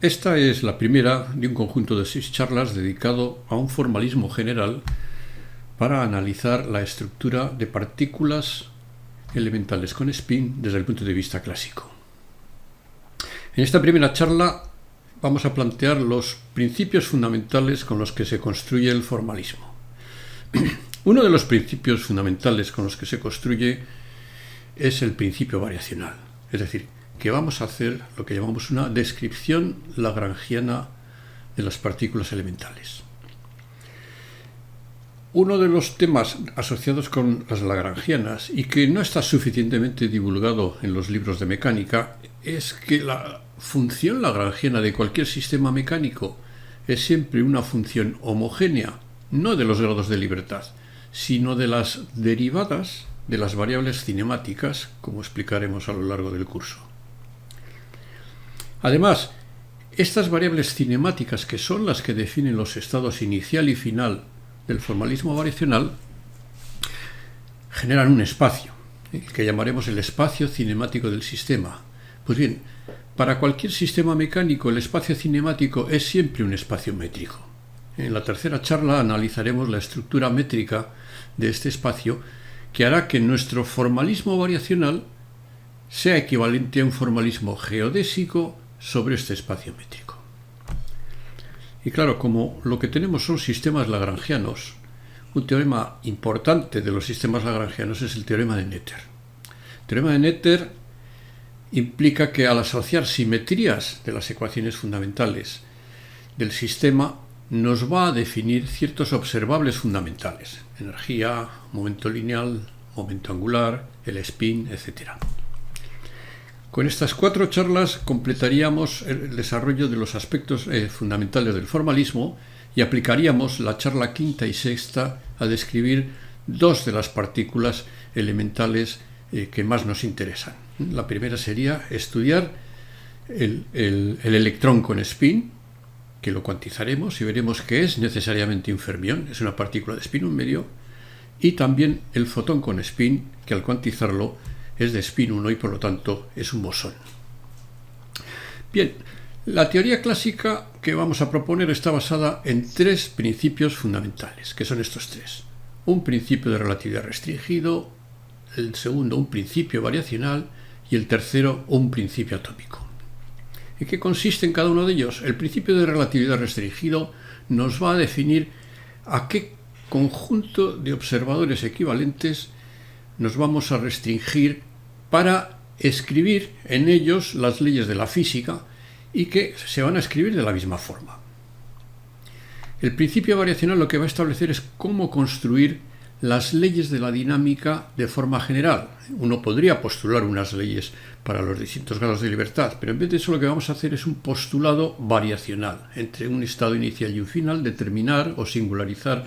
Esta es la primera de un conjunto de 6 charlas dedicado a un formalismo general para analizar la estructura de partículas elementales con spin desde el punto de vista clásico. En esta primera charla vamos a plantear los principios fundamentales con los que se construye el formalismo. Uno de los principios fundamentales con los que se construye es el principio variacional, es decir, que vamos a hacer lo que llamamos una descripción lagrangiana de las partículas elementales. Uno de los temas asociados con las lagrangianas y que no está suficientemente divulgado en los libros de mecánica es que la función lagrangiana de cualquier sistema mecánico es siempre una función homogénea, no de los grados de libertad, sino de las derivadas de las variables cinemáticas, como explicaremos a lo largo del curso. Además, estas variables cinemáticas, que son las que definen los estados inicial y final del formalismo variacional, generan un espacio, el que llamaremos el espacio cinemático del sistema. Pues bien, para cualquier sistema mecánico el espacio cinemático es siempre un espacio métrico. En la tercera charla analizaremos la estructura métrica de este espacio que hará que nuestro formalismo variacional sea equivalente a un formalismo geodésico sobre este espacio métrico. Y claro, como lo que tenemos son sistemas lagrangianos, un teorema importante de los sistemas lagrangianos es el teorema de Noether. El teorema de Noether implica que al asociar simetrías de las ecuaciones fundamentales del sistema, nos va a definir ciertos observables fundamentales: energía, momento lineal, momento angular, el spin, etc. Con estas 4 charlas completaríamos el desarrollo de los aspectos fundamentales del formalismo y aplicaríamos la charla quinta y sexta a describir 2 de las partículas elementales que más nos interesan. La primera sería estudiar el electrón con spin, que lo cuantizaremos y veremos que es necesariamente un fermión, es una partícula de spin 1 medio, y también el fotón con spin, que al cuantizarlo es de spin 1 y por lo tanto es un bosón. Bien, la teoría clásica que vamos a proponer está basada en 3 principios fundamentales, que son estos 3. Un principio de relatividad restringido, el segundo un principio variacional y el tercero un principio atómico. ¿En qué consiste en cada uno de ellos? El principio de relatividad restringido nos va a definir a qué conjunto de observadores equivalentes nos vamos a restringir para escribir en ellos las leyes de la física y que se van a escribir de la misma forma. El principio variacional lo que va a establecer es cómo construir las leyes de la dinámica de forma general. Uno podría postular unas leyes para los distintos grados de libertad, pero en vez de eso lo que vamos a hacer es un postulado variacional entre un estado inicial y un final, determinar o singularizar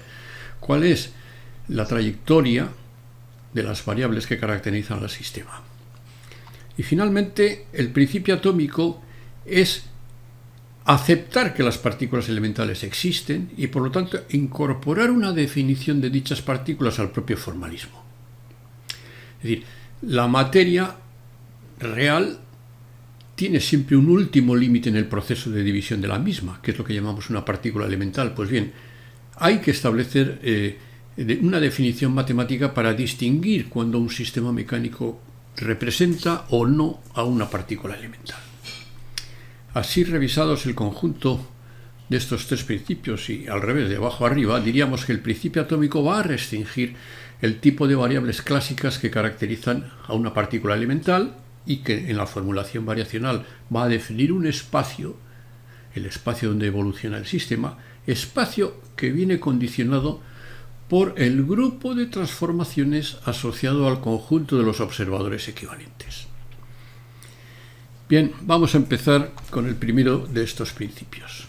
cuál es la trayectoria de las variables que caracterizan al sistema. Y finalmente, el principio atómico es aceptar que las partículas elementales existen y, por lo tanto, incorporar una definición de dichas partículas al propio formalismo. Es decir, la materia real tiene siempre un último límite en el proceso de división de la misma, que es lo que llamamos una partícula elemental. Pues bien, hay que establecer una definición matemática para distinguir cuando un sistema mecánico representa o no a una partícula elemental. Así revisados el conjunto de estos 3 principios y al revés, de abajo a arriba, diríamos que el principio atómico va a restringir el tipo de variables clásicas que caracterizan a una partícula elemental y que en la formulación variacional va a definir un espacio, el espacio donde evoluciona el sistema, espacio que viene condicionado por el grupo de transformaciones asociado al conjunto de los observadores equivalentes. Bien, vamos a empezar con el primero de estos principios.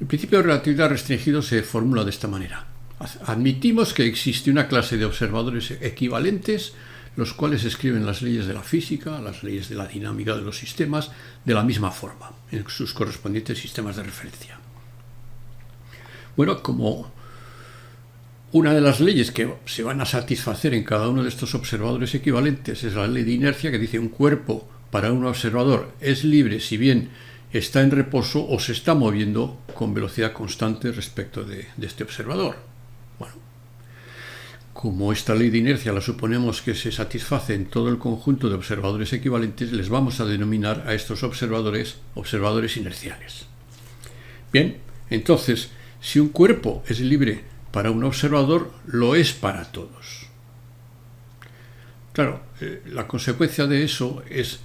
El principio de relatividad restringido se formula de esta manera. Admitimos que existe una clase de observadores equivalentes, los cuales escriben las leyes de la física, las leyes de la dinámica de los sistemas, de la misma forma, en sus correspondientes sistemas de referencia. Bueno, como una de las leyes que se van a satisfacer en cada uno de estos observadores equivalentes es la ley de inercia, que dice un cuerpo para un observador es libre si bien está en reposo o se está moviendo con velocidad constante respecto de este observador. Bueno, como esta ley de inercia la suponemos que se satisface en todo el conjunto de observadores equivalentes, les vamos a denominar a estos observadores inerciales. Bien, entonces, si un cuerpo es libre para un observador, lo es para todos. Claro, la consecuencia de eso es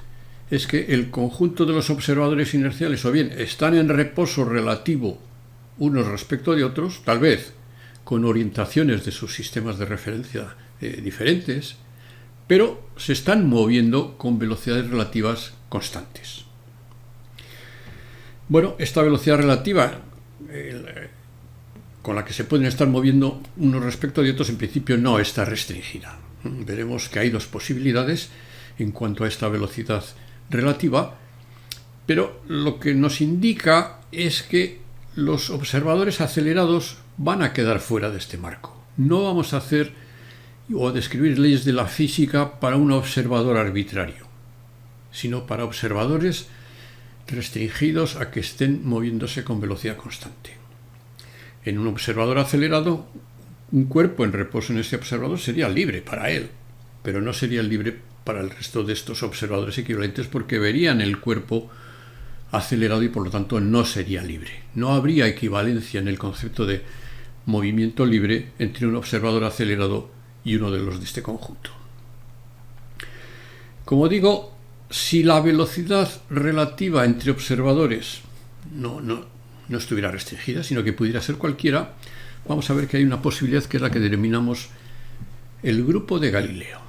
que el conjunto de los observadores inerciales o bien están en reposo relativo unos respecto de otros, tal vez con orientaciones de sus sistemas de referencia diferentes, pero se están moviendo con velocidades relativas constantes. Bueno, esta velocidad relativa con la que se pueden estar moviendo unos respecto de otros en principio no está restringida. Veremos que hay dos posibilidades en cuanto a esta velocidad relativa, pero lo que nos indica es que los observadores acelerados van a quedar fuera de este marco. No vamos a hacer o a describir leyes de la física para un observador arbitrario, sino para observadores restringidos a que estén moviéndose con velocidad constante. En un observador acelerado, un cuerpo en reposo en ese observador sería libre para él, pero no sería libre para el resto de estos observadores equivalentes porque verían el cuerpo acelerado y por lo tanto no sería libre. No habría equivalencia en el concepto de movimiento libre entre un observador acelerado y uno de los de este conjunto. Como digo, si la velocidad relativa entre observadores no estuviera restringida, sino que pudiera ser cualquiera, vamos a ver que hay una posibilidad que es la que denominamos el grupo de Galileo.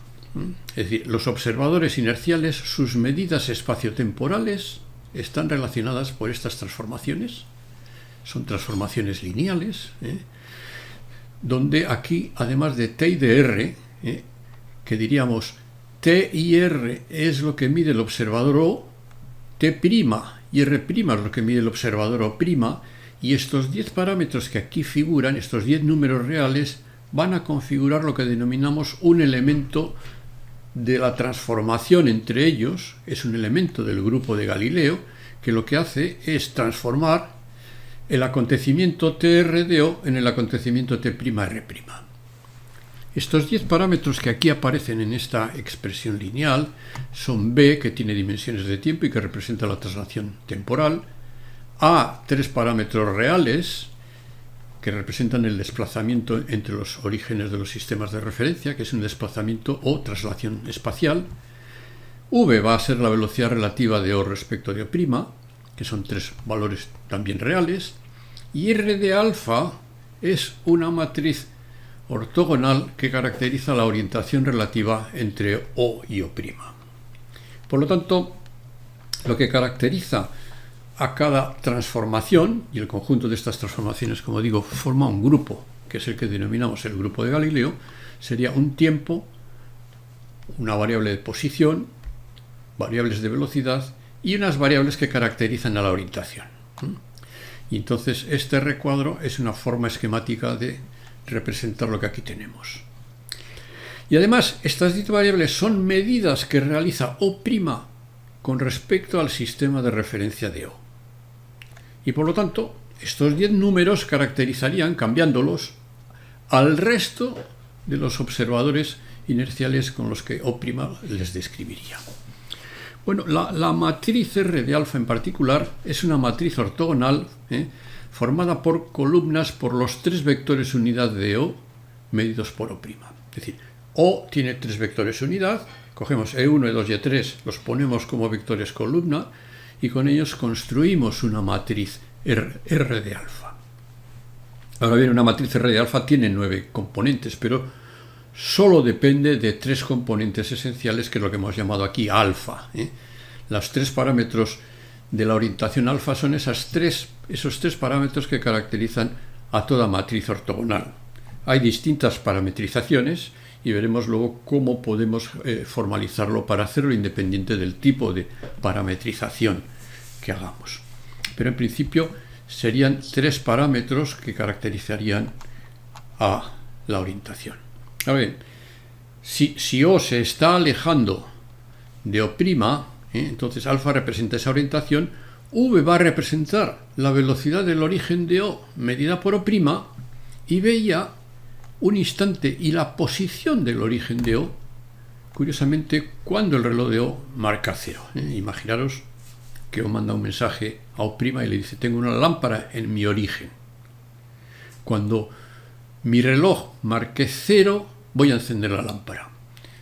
Es decir, los observadores inerciales, sus medidas espaciotemporales están relacionadas por estas transformaciones. Son transformaciones lineales, donde aquí, además de t y de r, que diríamos t y r es lo que mide el observador O, t' y r' es lo que mide el observador O', y estos 10 parámetros que aquí figuran, estos 10 números reales, van a configurar lo que denominamos un elemento de la transformación entre ellos. Es un elemento del grupo de Galileo que lo que hace es transformar el acontecimiento TR de O en el acontecimiento T'R'. Estos 10 parámetros que aquí aparecen en esta expresión lineal son B, que tiene dimensiones de tiempo y que representa la traslación temporal, A, 3 parámetros reales, que representan el desplazamiento entre los orígenes de los sistemas de referencia, que es un desplazamiento o traslación espacial. V va a ser la velocidad relativa de O respecto de O', que son 3 valores también reales. Y R de alfa es una matriz ortogonal que caracteriza la orientación relativa entre O y O'. Por lo tanto, lo que caracteriza a cada transformación, y el conjunto de estas transformaciones, como digo, forma un grupo, que es el que denominamos el grupo de Galileo, sería un tiempo, una variable de posición, variables de velocidad y unas variables que caracterizan a la orientación. Y entonces este recuadro es una forma esquemática de representar lo que aquí tenemos. Y además, estas 10 variables son medidas que realiza O' con respecto al sistema de referencia de O. Y por lo tanto, estos 10 números caracterizarían, cambiándolos, al resto de los observadores inerciales con los que O' les describiría. Bueno, la matriz R de alfa en particular es una matriz ortogonal formada por columnas por los 3 vectores unidad de O medidos por O'. Es decir, O tiene 3 vectores unidad, cogemos E1, E2 y E3, los ponemos como vectores columna y con ellos construimos una matriz R de alfa. Ahora bien, una matriz R de alfa tiene 9 componentes, pero solo depende de 3 componentes esenciales, que es lo que hemos llamado aquí alfa. Los 3 parámetros de la orientación alfa son esos 3 parámetros que caracterizan a toda matriz ortogonal. Hay distintas parametrizaciones y veremos luego cómo podemos formalizarlo para hacerlo independiente del tipo de parametrización que hagamos. Pero en principio serían 3 parámetros que caracterizarían a la orientación. A ver, si O se está alejando de O', entonces alfa representa esa orientación, V va a representar la velocidad del origen de O medida por O', y B ya un instante y la posición del origen de O, curiosamente, cuando el reloj de O marca 0. Imaginaros que O manda un mensaje a O' y le dice: tengo una lámpara en mi origen. Cuando mi reloj marque 0, voy a encender la lámpara.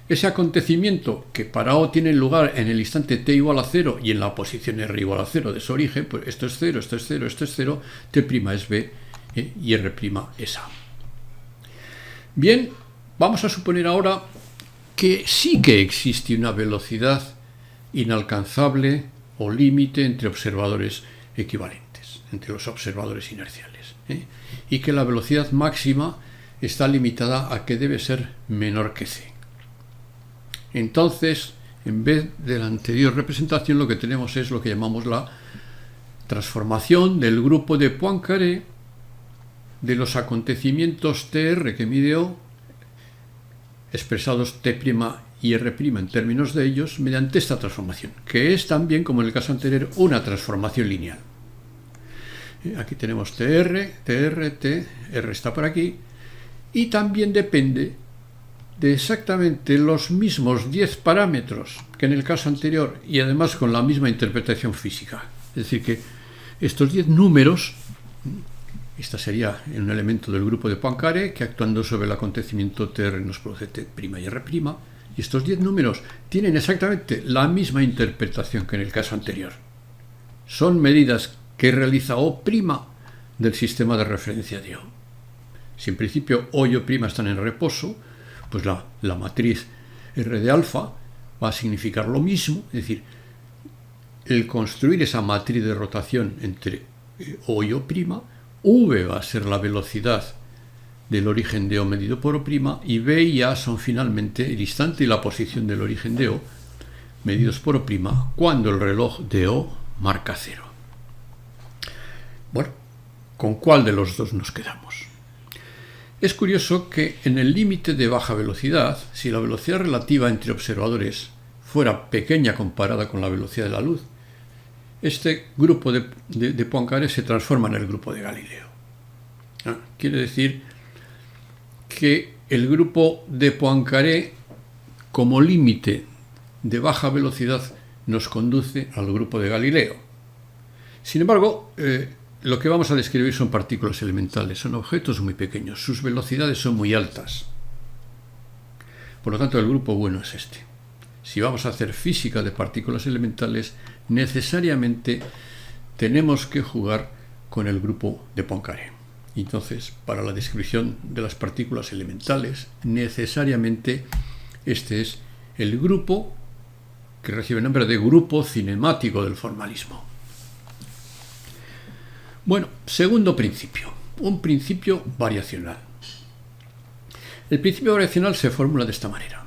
Ese acontecimiento, que para O tiene lugar en el instante t igual a 0 y en la posición r igual a 0 de su origen, pues esto es 0, esto es 0, esto es 0, t' es b y r' es a. Bien, vamos a suponer ahora que sí que existe una velocidad inalcanzable o límite entre observadores equivalentes, entre los observadores inerciales, y que la velocidad máxima está limitada a que debe ser menor que c. Entonces, en vez de la anterior representación, lo que tenemos es lo que llamamos la transformación del grupo de Poincaré de los acontecimientos TR que mide O, expresados T' y R' en términos de ellos, mediante esta transformación, que es también, como en el caso anterior, una transformación lineal. Aquí tenemos TR, T, R está por aquí, y también depende de exactamente los mismos 10 parámetros que en el caso anterior, y además con la misma interpretación física. Es decir, que estos 10 números, esta sería un elemento del grupo de Poincaré, que actuando sobre el acontecimiento TR nos produce T' y R', y estos 10 números tienen exactamente la misma interpretación que en el caso anterior. Son medidas que realiza O' del sistema de referencia de O. Si en principio O y O' están en reposo, pues la matriz R de alfa va a significar lo mismo, es decir, el construir esa matriz de rotación entre O y O', V va a ser la velocidad del origen de O medido por O', y B y A son finalmente el instante y la posición del origen de O medidos por O' cuando el reloj de O marca 0. Bueno, ¿con cuál de los dos nos quedamos? Es curioso que en el límite de baja velocidad, si la velocidad relativa entre observadores fuera pequeña comparada con la velocidad de la luz, este grupo de Poincaré se transforma en el grupo de Galileo. Quiere decir que el grupo de Poincaré, como límite de baja velocidad, nos conduce al grupo de Galileo. Sin embargo, lo que vamos a describir son partículas elementales, son objetos muy pequeños, sus velocidades son muy altas. Por lo tanto, el grupo bueno es este. Si vamos a hacer física de partículas elementales, necesariamente tenemos que jugar con el grupo de Poincaré. Entonces, para la descripción de las partículas elementales, necesariamente este es el grupo que recibe el nombre de grupo cinemático del formalismo. Bueno, segundo principio, un principio variacional. El principio variacional se formula de esta manera.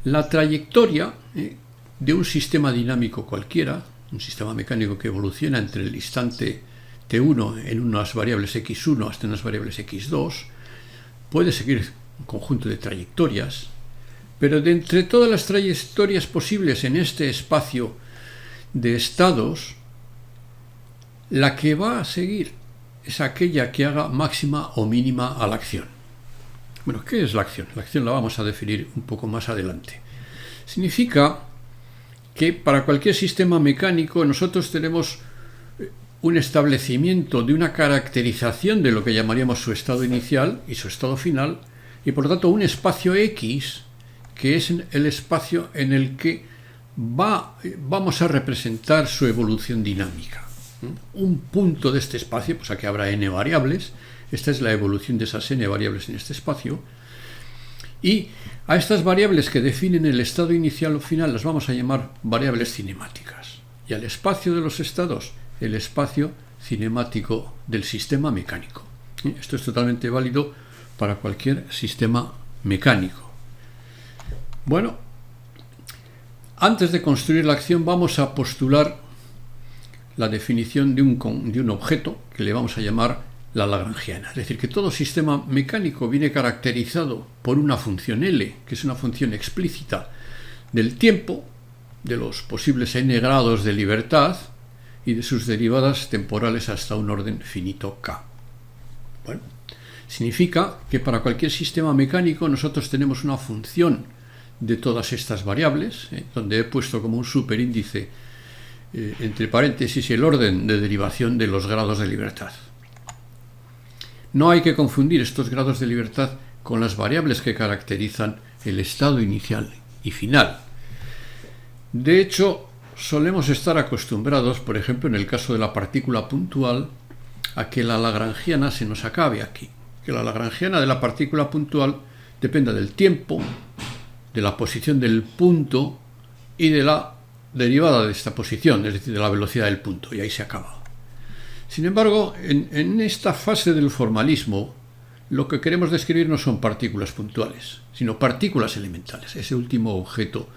La trayectoria de un sistema dinámico cualquiera, un sistema mecánico que evoluciona entre el instante t1 en unas variables x1 hasta unas variables x2, puede seguir un conjunto de trayectorias, pero de entre todas las trayectorias posibles en este espacio de estados, la que va a seguir es aquella que haga máxima o mínima a la acción. Bueno, ¿qué es la acción? La acción la vamos a definir un poco más adelante. Significa que para cualquier sistema mecánico nosotros tenemos un establecimiento de una caracterización de lo que llamaríamos su estado inicial y su estado final, y por lo tanto un espacio X, que es el espacio en el que vamos a representar su evolución dinámica. Un punto de este espacio, pues aquí habrá n variables, esta es la evolución de esas n variables en este espacio, y a estas variables que definen el estado inicial o final las vamos a llamar variables cinemáticas, y al espacio de los estados, el espacio cinemático del sistema mecánico. Esto es totalmente válido para cualquier sistema mecánico. Bueno, antes de construir la acción vamos a postular la definición de un objeto que le vamos a llamar la lagrangiana. Es decir, que todo sistema mecánico viene caracterizado por una función L, que es una función explícita del tiempo, de los posibles n grados de libertad y de sus derivadas temporales hasta un orden finito k. Bueno, significa que para cualquier sistema mecánico nosotros tenemos una función de todas estas variables, donde he puesto como un superíndice entre paréntesis el orden de derivación de los grados de libertad. No hay que confundir estos grados de libertad con las variables que caracterizan el estado inicial y final. De hecho, solemos estar acostumbrados, por ejemplo, en el caso de la partícula puntual, a que la lagrangiana se nos acabe aquí, que la lagrangiana de la partícula puntual dependa del tiempo, de la posición del punto y de la derivada de esta posición, es decir, de la velocidad del punto, y ahí se acaba. Sin embargo, en esta fase del formalismo, lo que queremos describir no son partículas puntuales, sino partículas elementales, ese último objeto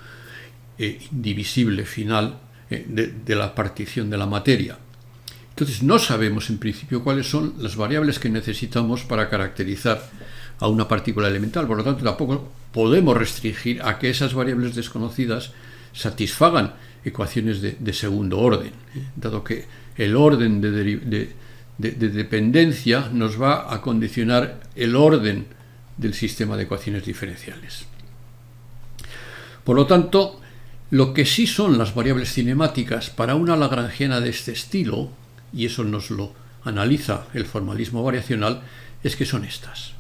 indivisible final de la partición de la materia. Entonces no sabemos en principio cuáles son las variables que necesitamos para caracterizar a una partícula elemental, por lo tanto tampoco podemos restringir a que esas variables desconocidas satisfagan ecuaciones de segundo orden, dado que el orden de dependencia nos va a condicionar el orden del sistema de ecuaciones diferenciales. Por lo tanto, lo que sí son las variables cinemáticas para una lagrangiana de este estilo, y eso nos lo analiza el formalismo variacional, es que son estas.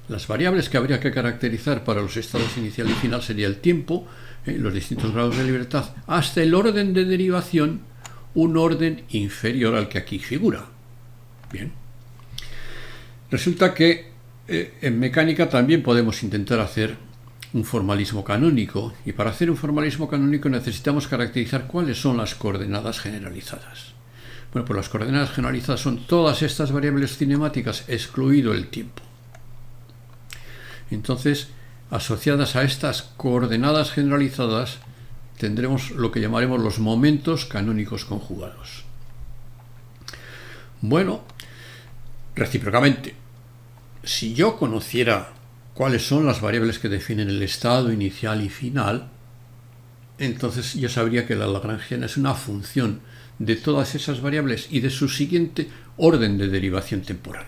Las variables que habría que caracterizar para los estados inicial y final sería el tiempo, los distintos grados de libertad, hasta el orden de derivación, un orden inferior al que aquí figura. Bien. Resulta que en mecánica también podemos intentar hacer un formalismo canónico, y para hacer un formalismo canónico necesitamos caracterizar cuáles son las coordenadas generalizadas. Bueno, pues las coordenadas generalizadas son todas estas variables cinemáticas, excluido el tiempo. Entonces, asociadas a estas coordenadas generalizadas, tendremos lo que llamaremos los momentos canónicos conjugados. Bueno, recíprocamente, si yo conociera cuáles son las variables que definen el estado inicial y final, entonces yo sabría que la lagrangiana es una función de todas esas variables y de su siguiente orden de derivación temporal.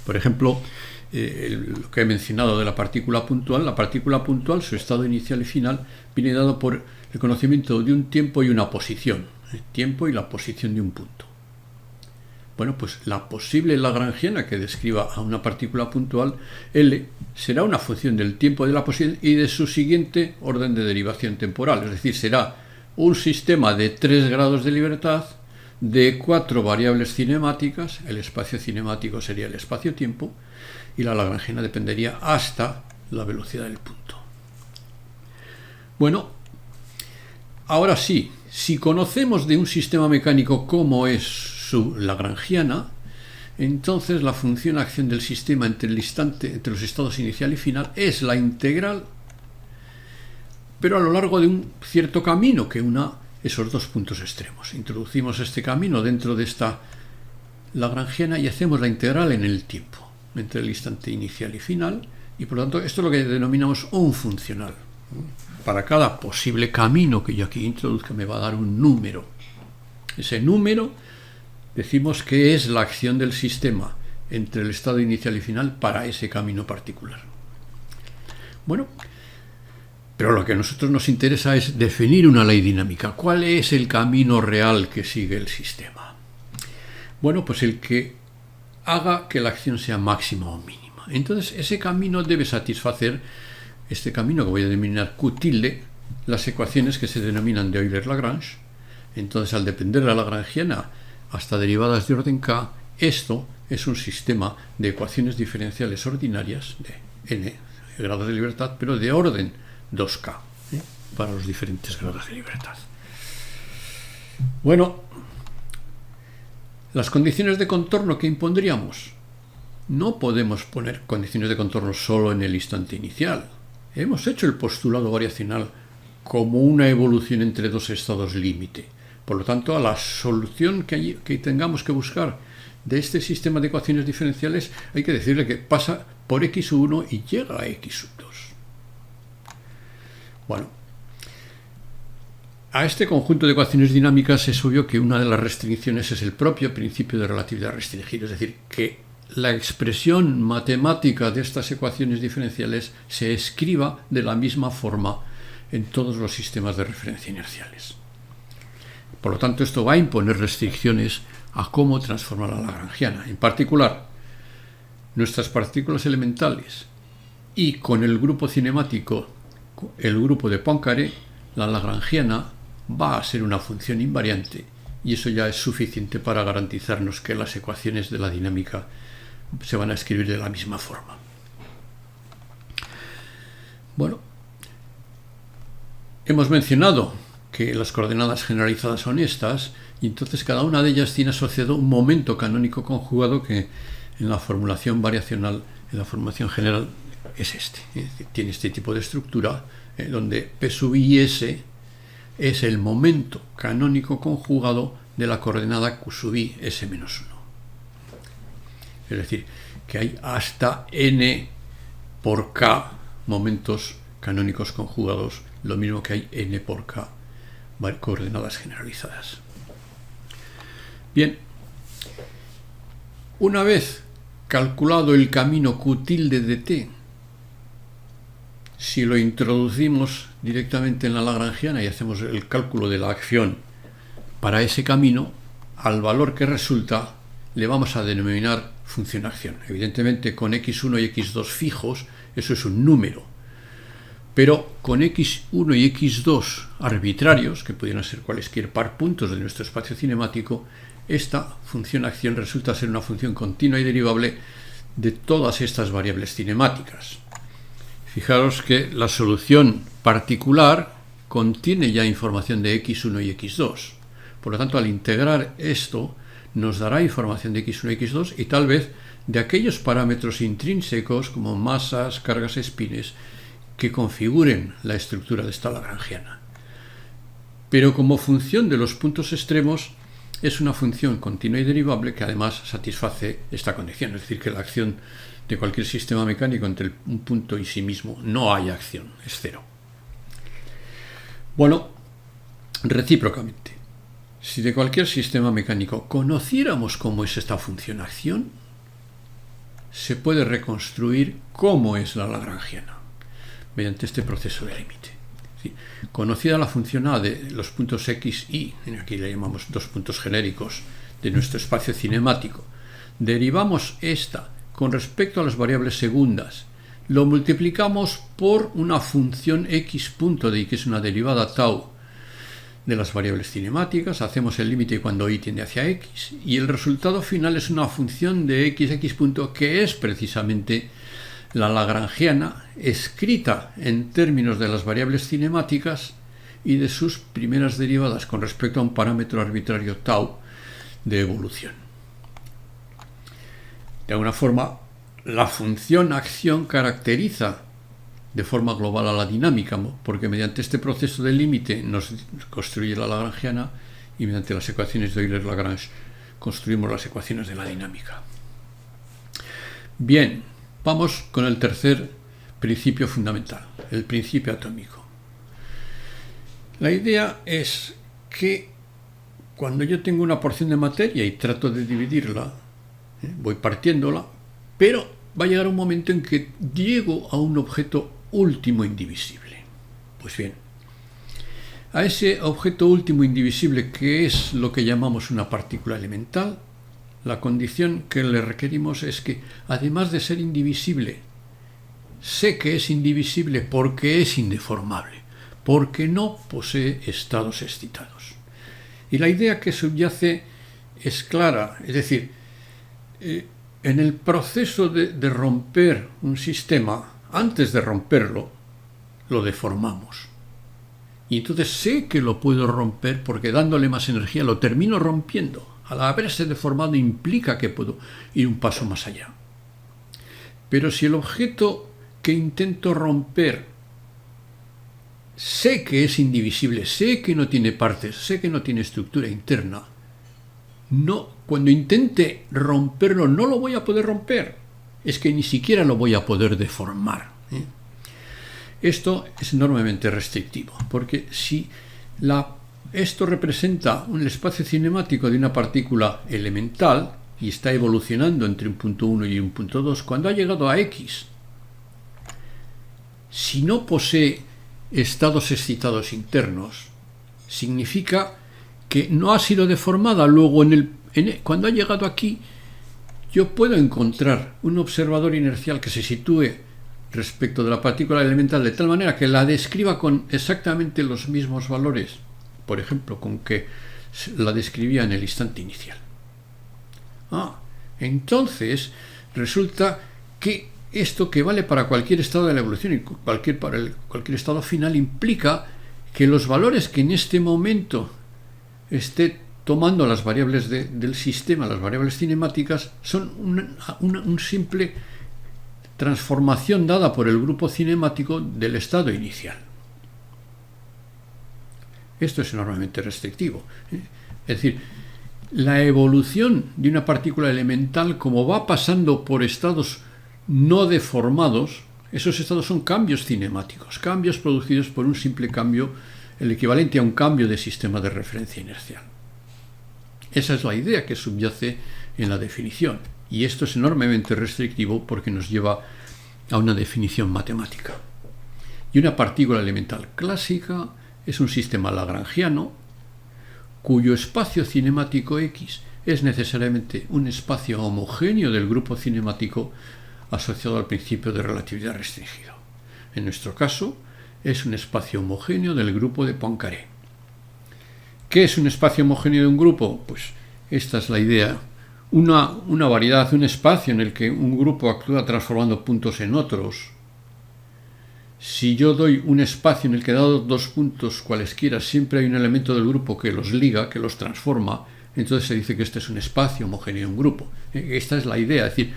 Por ejemplo, lo que he mencionado de la partícula puntual, su estado inicial y final, viene dado por el conocimiento de un tiempo y una posición, el tiempo y la posición de un punto. Bueno, pues la posible lagrangiana que describa a una partícula puntual, L, será una función del tiempo de la posición y de su siguiente orden de derivación temporal, es decir, será un sistema de 3 grados de libertad, de 4 variables cinemáticas, el espacio cinemático sería el espacio-tiempo, y la lagrangiana dependería hasta la velocidad del punto. Bueno, ahora sí, si conocemos de un sistema mecánico cómo es su lagrangiana, entonces la función acción del sistema entre los estados inicial y final es la integral, pero a lo largo de un cierto camino que una esos dos puntos extremos. Introducimos este camino dentro de esta lagrangiana y hacemos la integral en el tiempo, entre el instante inicial y final, y por lo tanto esto es lo que denominamos un funcional. Para cada posible camino que yo aquí introduzca me va a dar un número. Ese número decimos que es la acción del sistema entre el estado inicial y final para ese camino particular. Bueno, pero lo que a nosotros nos interesa es definir una ley dinámica. ¿Cuál es el camino real que sigue el sistema? Bueno, pues el que haga que la acción sea máxima o mínima. Entonces, ese camino debe satisfacer, este camino que voy a denominar Q tilde, las ecuaciones que se denominan de Euler-Lagrange. Entonces, al depender de la lagrangiana hasta derivadas de orden K, esto es un sistema de ecuaciones diferenciales ordinarias de n grados de libertad, pero de orden 2K, para los diferentes grados de libertad. Bueno, las condiciones de contorno que impondríamos. No podemos poner condiciones de contorno solo en el instante inicial. Hemos hecho el postulado variacional como una evolución entre dos estados límite. Por lo tanto, a la solución que tengamos que buscar de este sistema de ecuaciones diferenciales hay que decirle que pasa por x1 y llega a x2. Bueno, A este conjunto de ecuaciones dinámicas es obvio que una de las restricciones es el propio principio de relatividad restringido, es decir, que la expresión matemática de estas ecuaciones diferenciales se escriba de la misma forma en todos los sistemas de referencia inerciales. Por lo tanto, esto va a imponer restricciones a cómo transformar la lagrangiana. En particular, nuestras partículas elementales y con el grupo cinemático, el grupo de Poincaré, la lagrangiana va a ser una función invariante y eso ya es suficiente para garantizarnos que las ecuaciones de la dinámica se van a escribir de la misma forma. Bueno, hemos mencionado que las coordenadas generalizadas son estas y entonces cada una de ellas tiene asociado un momento canónico conjugado que en la formulación variacional, en la formulación general, es este. Es decir, tiene este tipo de estructura donde P sub I y S es el momento canónico conjugado de la coordenada Q sub I S menos 1. Es decir, que hay hasta n por k momentos canónicos conjugados, lo mismo que hay n por k coordenadas generalizadas. Bien, una vez calculado el camino Q tilde de t, si lo introducimos directamente en la lagrangiana y hacemos el cálculo de la acción para ese camino, al valor que resulta le vamos a denominar función acción. Evidentemente con x1 y x2 fijos eso es un número, pero con x1 y x2 arbitrarios, que pudieran ser cualesquier par puntos de nuestro espacio cinemático, esta función acción resulta ser una función continua y derivable de todas estas variables cinemáticas. Fijaros que la solución particular contiene ya información de x1 y x2. Por lo tanto, al integrar esto, nos dará información de x1 y x2 y tal vez de aquellos parámetros intrínsecos como masas, cargas, espines, que configuren la estructura de esta lagrangiana. Pero como función de los puntos extremos, es una función continua y derivable que además satisface esta condición, es decir, que la acción de cualquier sistema mecánico entre un punto y sí mismo no hay acción, es cero. Bueno, recíprocamente, si de cualquier sistema mecánico conociéramos cómo es esta función acción, se puede reconstruir cómo es la lagrangiana mediante este proceso de límite. ¿Sí? Conocida la función A de los puntos X, Y, aquí le llamamos dos puntos genéricos de nuestro espacio cinemático, derivamos esta con respecto a las variables segundas, lo multiplicamos por una función x punto de y, que es una derivada tau de las variables cinemáticas, hacemos el límite cuando y tiende hacia x, y el resultado final es una función de x punto que es precisamente la lagrangiana escrita en términos de las variables cinemáticas y de sus primeras derivadas con respecto a un parámetro arbitrario tau de evolución. De alguna forma, la función acción caracteriza de forma global a la dinámica, porque mediante este proceso de límite nos construye la lagrangiana y mediante las ecuaciones de Euler-Lagrange construimos las ecuaciones de la dinámica. Bien, vamos con el tercer principio fundamental, el principio atómico. La idea es que cuando yo tengo una porción de materia y trato de dividirla, voy partiéndola, pero va a llegar un momento en que llego a un objeto último indivisible. Pues bien, a ese objeto último indivisible, que es lo que llamamos una partícula elemental, la condición que le requerimos es que, además de ser indivisible, sé que es indivisible porque es indeformable, porque no posee estados excitados. Y la idea que subyace es clara, es decir, en el proceso de romper un sistema, antes de romperlo, lo deformamos. Y entonces sé que lo puedo romper porque dándole más energía lo termino rompiendo. Al haberse deformado implica que puedo ir un paso más allá. Pero si el objeto que intento romper sé que es indivisible, sé que no tiene partes, sé que no tiene estructura interna, cuando intente romperlo no lo voy a poder romper. Es que ni siquiera lo voy a poder deformar. Esto es enormemente restrictivo, porque si la esto representa un espacio cinemático de una partícula elemental y está evolucionando entre un punto 1 y un punto 2. Cuando ha llegado a X, si no posee estados excitados internos, significa que no ha sido deformada. Luego, cuando ha llegado aquí, yo puedo encontrar un observador inercial que se sitúe respecto de la partícula elemental de tal manera que la describa con exactamente los mismos valores, por ejemplo, con que la describía en el instante inicial. Entonces resulta que esto, que vale para cualquier estado de la evolución y cualquier estado final, implica que los valores que en este momento esté tomando las variables del sistema, las variables cinemáticas, son un simple transformación dada por el grupo cinemático del estado inicial. Esto es enormemente restrictivo. Es decir, la evolución de una partícula elemental, como va pasando por estados no deformados, esos estados son cambios cinemáticos, cambios producidos por un simple cambio, el equivalente a un cambio de sistema de referencia inercial. Esa es la idea que subyace en la definición, y esto es enormemente restrictivo porque nos lleva a una definición matemática. Y una partícula elemental clásica es un sistema lagrangiano cuyo espacio cinemático X es necesariamente un espacio homogéneo del grupo cinemático asociado al principio de relatividad restringido. En nuestro caso, es un espacio homogéneo del grupo de Poincaré. ¿Qué es un espacio homogéneo de un grupo? Pues esta es la idea. Una variedad, un espacio en el que un grupo actúa transformando puntos en otros. Si yo doy un espacio en el que, dado dos puntos cualesquiera, siempre hay un elemento del grupo que los liga, que los transforma, entonces se dice que este es un espacio homogéneo de un grupo. Esta es la idea, es decir,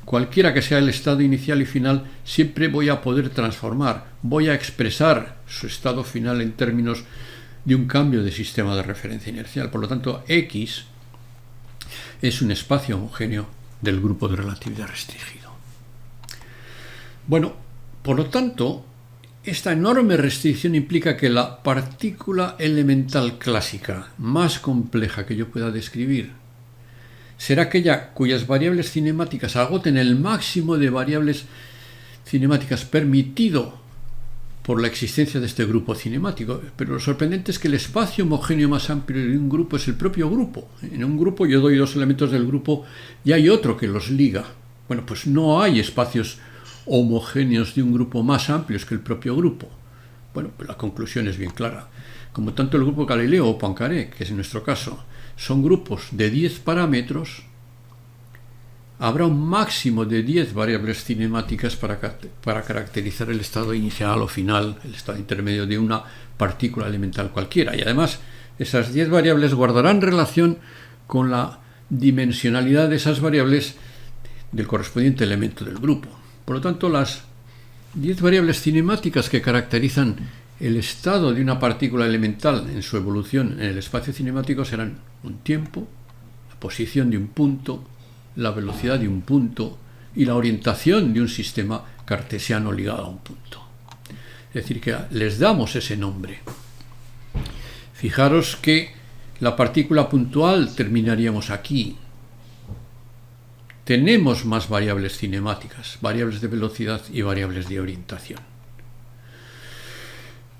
cualquiera que sea el estado inicial y final, siempre voy a poder transformar, voy a expresar su estado final en términos de un cambio de sistema de referencia inercial. Por lo tanto, X es un espacio homogéneo del grupo de relatividad restringido. Bueno, por lo tanto, esta enorme restricción implica que la partícula elemental clásica más compleja que yo pueda describir será aquella cuyas variables cinemáticas agoten el máximo de variables cinemáticas permitido por la existencia de este grupo cinemático. Pero lo sorprendente es que el espacio homogéneo más amplio de un grupo es el propio grupo. En un grupo yo doy dos elementos del grupo y hay otro que los liga. Bueno, pues no hay espacios homogéneos de un grupo más amplios que el propio grupo. Bueno, pues la conclusión es bien clara. Como tanto el grupo Galileo o Poincaré, que es en nuestro caso, son grupos de 10 parámetros, habrá un máximo de 10 variables cinemáticas para caracterizar el estado inicial o final, el estado intermedio de una partícula elemental cualquiera. Y además, esas 10 variables guardarán relación con la dimensionalidad de esas variables del correspondiente elemento del grupo. Por lo tanto, las 10 variables cinemáticas que caracterizan el estado de una partícula elemental en su evolución en el espacio cinemático serán un tiempo, la posición de un punto, la velocidad de un punto y la orientación de un sistema cartesiano ligado a un punto. Es decir, que les damos ese nombre. Fijaros que la partícula puntual terminaríamos aquí. Tenemos más variables cinemáticas, variables de velocidad y variables de orientación.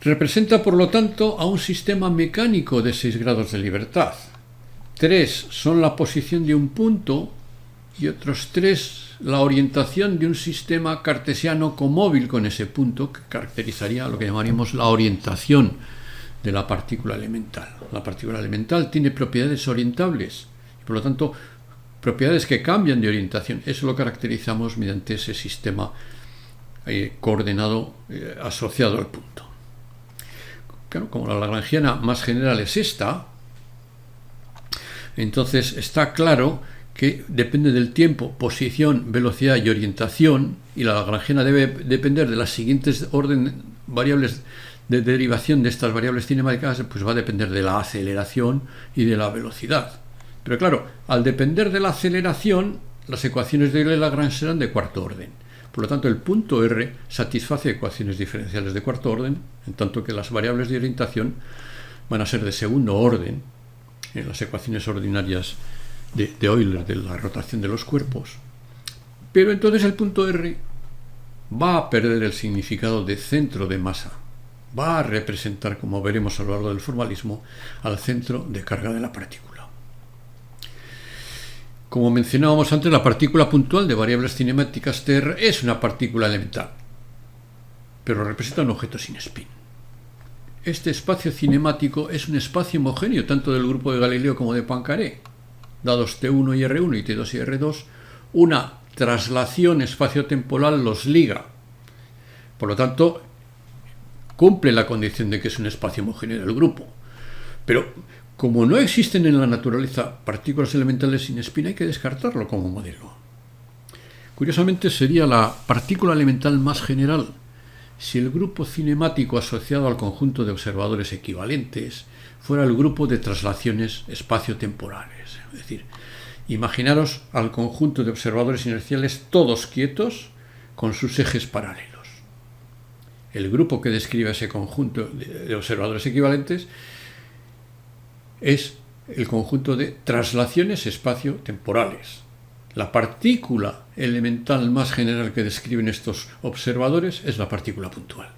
Representa, por lo tanto, a un sistema mecánico de 6 grados de libertad. 3 son la posición de un punto y otros 3 la orientación de un sistema cartesiano comóvil con ese punto, que caracterizaría lo que llamaríamos la orientación de la partícula elemental. La partícula elemental tiene propiedades orientables y, por lo tanto, propiedades que cambian de orientación. Eso lo caracterizamos mediante ese sistema coordenado asociado al punto. Claro, como la lagrangiana más general es esta, entonces está claro que depende del tiempo, posición, velocidad y orientación, y la lagrangiana debe depender de las siguientes variables de derivación de estas variables cinemáticas, pues va a depender de la aceleración y de la velocidad. Pero claro, al depender de la aceleración, las ecuaciones de Lagrange serán de cuarto orden. Por lo tanto, el punto R satisface ecuaciones diferenciales de cuarto orden, en tanto que las variables de orientación van a ser de segundo orden en las ecuaciones ordinarias de Euler de la rotación de los cuerpos, pero entonces el punto R va a perder el significado de centro de masa, va a representar, como veremos a lo largo del formalismo, al centro de carga de la partícula. Como mencionábamos antes, la partícula puntual de variables cinemáticas TR es una partícula elemental, pero representa un objeto sin spin. Este espacio cinemático es un espacio homogéneo tanto del grupo de Galileo como de Poincaré. Dados T1 y R1 y T2 y R2, una traslación espacio-temporal los liga. Por lo tanto, cumple la condición de que es un espacio homogéneo del grupo. Pero como no existen en la naturaleza partículas elementales sin spin, hay que descartarlo como modelo. Curiosamente, sería la partícula elemental más general si el grupo cinemático asociado al conjunto de observadores equivalentes fuera el grupo de traslaciones espacio-temporales. Es decir, imaginaros al conjunto de observadores inerciales todos quietos con sus ejes paralelos. El grupo que describe ese conjunto de observadores equivalentes es el conjunto de traslaciones espacio-temporales. La partícula elemental más general que describen estos observadores es la partícula puntual.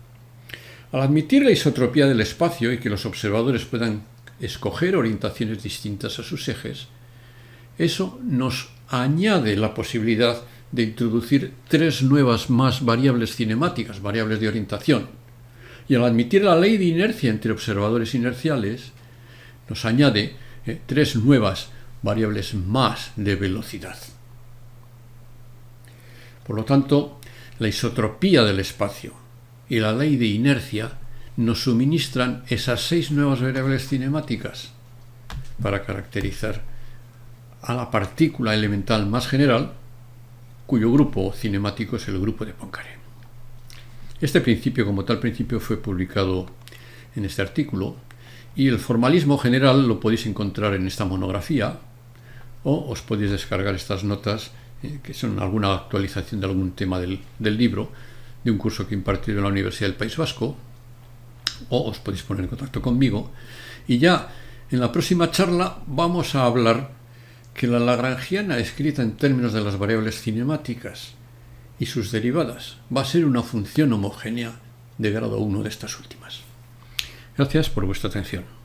Al admitir la isotropía del espacio y que los observadores puedan escoger orientaciones distintas a sus ejes, eso nos añade la posibilidad de introducir tres nuevas más variables cinemáticas, variables de orientación. Y al admitir la ley de inercia entre observadores inerciales, nos añade tres nuevas variables más de velocidad. Por lo tanto, la isotropía del espacio y la ley de inercia nos suministran esas 6 nuevas variables cinemáticas para caracterizar a la partícula elemental más general, cuyo grupo cinemático es el grupo de Poincaré. Este principio, como tal principio, fue publicado en este artículo, y el formalismo general lo podéis encontrar en esta monografía, o os podéis descargar estas notas que son alguna actualización de algún tema del libro, de un curso que he impartido en la Universidad del País Vasco, o os podéis poner en contacto conmigo. Y ya en la próxima charla vamos a hablar que la lagrangiana escrita en términos de las variables cinemáticas y sus derivadas va a ser una función homogénea de grado 1 de estas últimas. Gracias por vuestra atención.